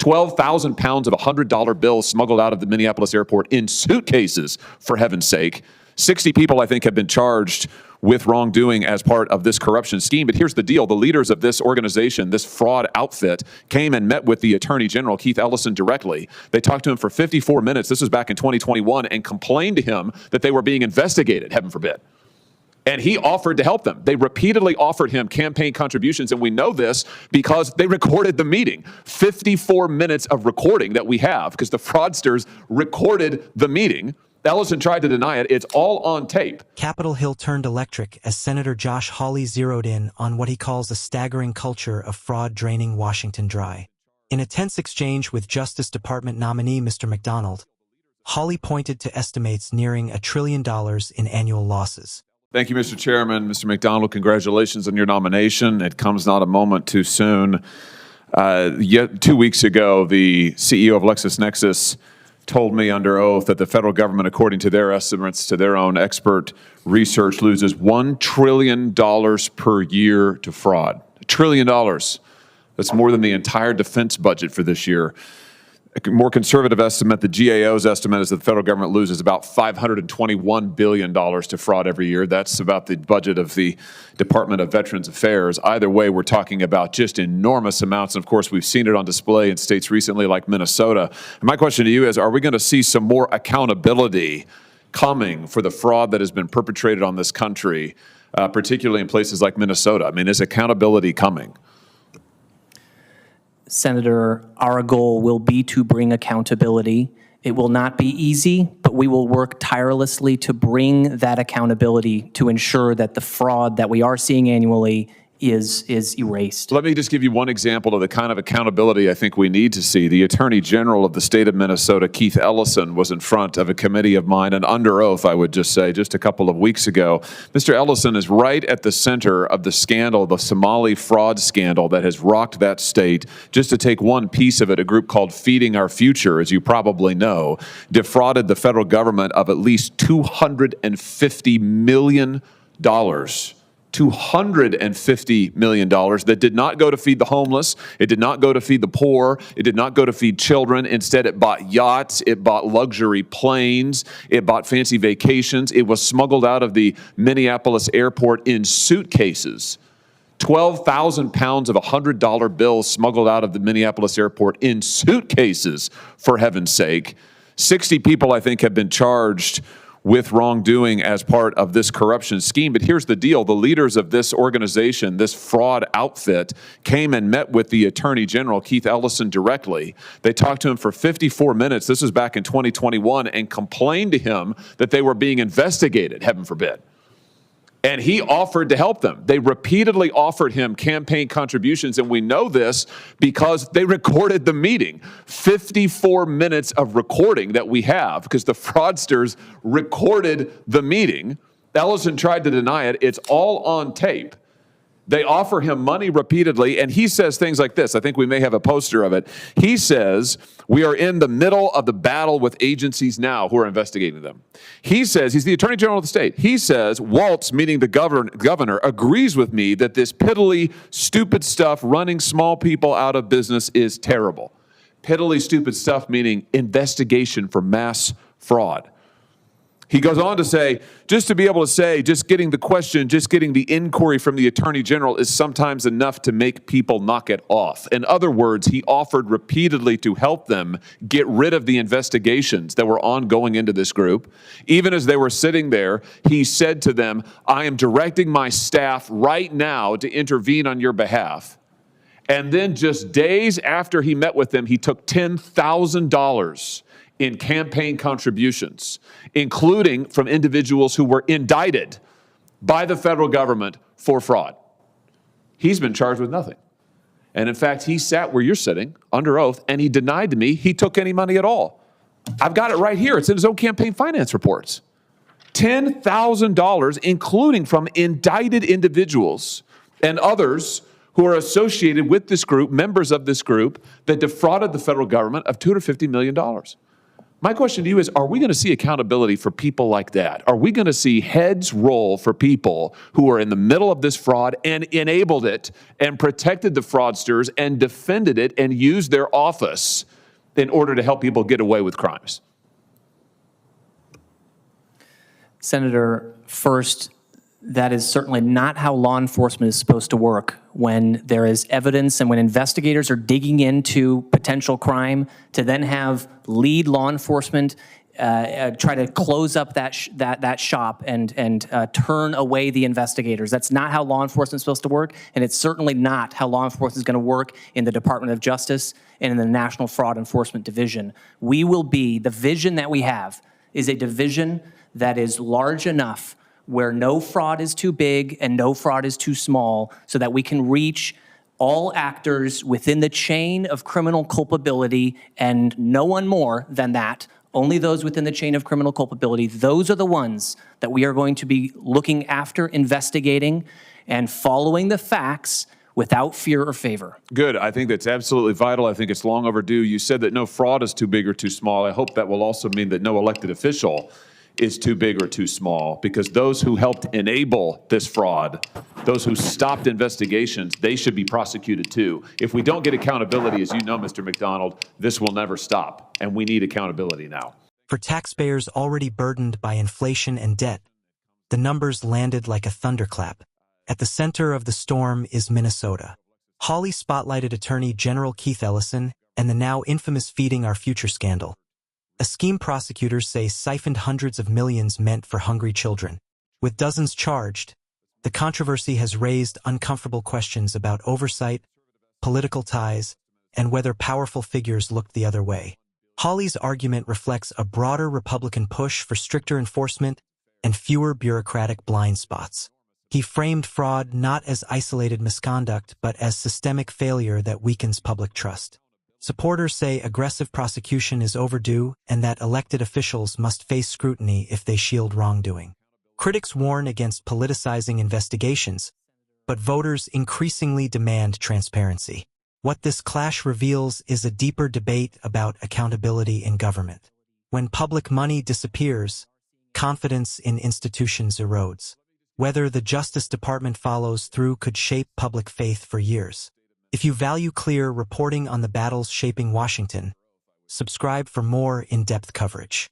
12,000 pounds of $100 bills smuggled out of the Minneapolis airport in suitcases, for heaven's sake. 60 people, I think, have been charged with wrongdoing as part of this corruption scheme. But here's the deal. The leaders of this organization, this fraud outfit, came and met with the Attorney General, Keith Ellison, directly. They talked to him for 54 minutes. This was back in 2021, and complained to him that they were being investigated, heaven forbid. And he offered to help them. They repeatedly offered him campaign contributions, and we know this because they recorded the meeting. 54 minutes of recording that we have, because the fraudsters recorded the meeting. Ellison tried to deny it. It's all on tape. Capitol Hill turned electric as Senator Josh Hawley zeroed in on what he calls a staggering culture of fraud draining Washington dry. In a tense exchange with Justice Department nominee Mr. McDonald, Hawley pointed to estimates nearing $1 trillion in annual losses. Thank you, Mr. Chairman. Mr. McDonald, congratulations on your nomination. It comes not a moment too soon. Yet 2 weeks ago, the CEO of LexisNexis told me under oath that the federal government, according to their estimates, to their own expert research, loses $1 trillion per year to fraud. $1 trillion. That's more than the entire defense budget for this year. A more conservative estimate, the GAO's estimate, is that the federal government loses about $521 billion to fraud every year. That's about the budget of the Department of Veterans Affairs. Either way, we're talking about just enormous amounts. And of course, we've seen it on display in states recently like Minnesota. And my question to you is, are we going to see some more accountability coming for the fraud that has been perpetrated on this country, particularly in places like Minnesota? I mean, is accountability coming? Senator, our goal will be to bring accountability. It will not be easy, but we will work tirelessly to bring that accountability to ensure that the fraud that we are seeing annually is erased. Let me just give you one example of the kind of accountability I think we need to see. The Attorney General of the state of Minnesota, Keith Ellison, was in front of a committee of mine, and under oath, I would just say, just a couple of weeks ago. Mr. Ellison is right at the center of the scandal, the Somali fraud scandal that has rocked that state. Just to take one piece of it, a group called Feeding Our Future, as you probably know, defrauded the federal government of at least $250 million. $250 million that did not go to feed the homeless. It did not go to feed the poor. It did not go to feed children. Instead, it bought yachts. It bought luxury planes. It bought fancy vacations. It was smuggled out of the Minneapolis airport in suitcases. 12,000 pounds of $100 bills smuggled out of the Minneapolis airport in suitcases, for heaven's sake. 60 people, I think, have been charged with wrongdoing as part of this corruption scheme. But here's the deal. The leaders of this organization, this fraud outfit, came and met with the Attorney General, Keith Ellison, directly. They talked to him for 54 minutes. This was back in 2021, and complained to him that they were being investigated, heaven forbid. And he offered to help them. They repeatedly offered him campaign contributions, and we know this because they recorded the meeting. 54 minutes of recording that we have, because the fraudsters recorded the meeting. Ellison tried to deny it. It's all on tape. They offer him money repeatedly, and he says things like this. I think we may have a poster of it. He says, we are in the middle of the battle with agencies now who are investigating them. He says, he's the Attorney General of the state. He says, Waltz, meaning the governor, agrees with me that this piddly, stupid stuff running small people out of business is terrible. Piddly, stupid stuff, meaning investigation for mass fraud. He goes on to say, just to be able to say, just getting the question, just getting the inquiry from the Attorney General is sometimes enough to make people knock it off. In other words, he offered repeatedly to help them get rid of the investigations that were ongoing into this group. Even as they were sitting there, he said to them, I am directing my staff right now to intervene on your behalf. And then just days after he met with them, he took $10,000 in campaign contributions, including from individuals who were indicted by the federal government for fraud. He's been charged with nothing. And in fact, he sat where you're sitting under oath, and he denied to me he took any money at all. I've got it right here. It's in his own campaign finance reports. $10,000, including from indicted individuals and others who are associated with this group, members of this group, that defrauded the federal government of $250 million. My question to you is, are we going to see accountability for people like that? Are we going to see heads roll for people who are in the middle of this fraud and enabled it and protected the fraudsters and defended it and used their office in order to help people get away with crimes? Senator, first, that is certainly not how law enforcement is supposed to work. When there is evidence and when investigators are digging into potential crime, to then have lead law enforcement try to close up that shop and turn away the investigators. That's not how law enforcement is supposed to work, and it's certainly not how law enforcement is going to work in the Department of Justice and in the National Fraud Enforcement Division. The vision that we have is a division that is large enough where no fraud is too big and no fraud is too small, so that we can reach all actors within the chain of criminal culpability, and no one more than that, only those within the chain of criminal culpability. Those are the ones that we are going to be looking after, investigating, and following the facts without fear or favor. Good. I think that's absolutely vital. I think it's long overdue. You said that no fraud is too big or too small. I hope that will also mean that no elected official is too big or too small, because those who helped enable this fraud, those who stopped investigations, they should be prosecuted too. If we don't get accountability, as you know, Mr. McDonald, this will never stop, and we need accountability now. For taxpayers already burdened by inflation and debt, the numbers landed like a thunderclap. At the center of the storm is Minnesota. Hawley spotlighted Attorney General Keith Ellison and the now infamous Feeding Our Future scandal. A scheme prosecutors say siphoned hundreds of millions meant for hungry children. With dozens charged, the controversy has raised uncomfortable questions about oversight, political ties, and whether powerful figures looked the other way. Hawley's argument reflects a broader Republican push for stricter enforcement and fewer bureaucratic blind spots. He framed fraud not as isolated misconduct, but as systemic failure that weakens public trust. Supporters say aggressive prosecution is overdue and that elected officials must face scrutiny if they shield wrongdoing. Critics warn against politicizing investigations, but voters increasingly demand transparency. What this clash reveals is a deeper debate about accountability in government. When public money disappears, confidence in institutions erodes. Whether the Justice Department follows through could shape public faith for years. If you value clear reporting on the battles shaping Washington, subscribe for more in-depth coverage.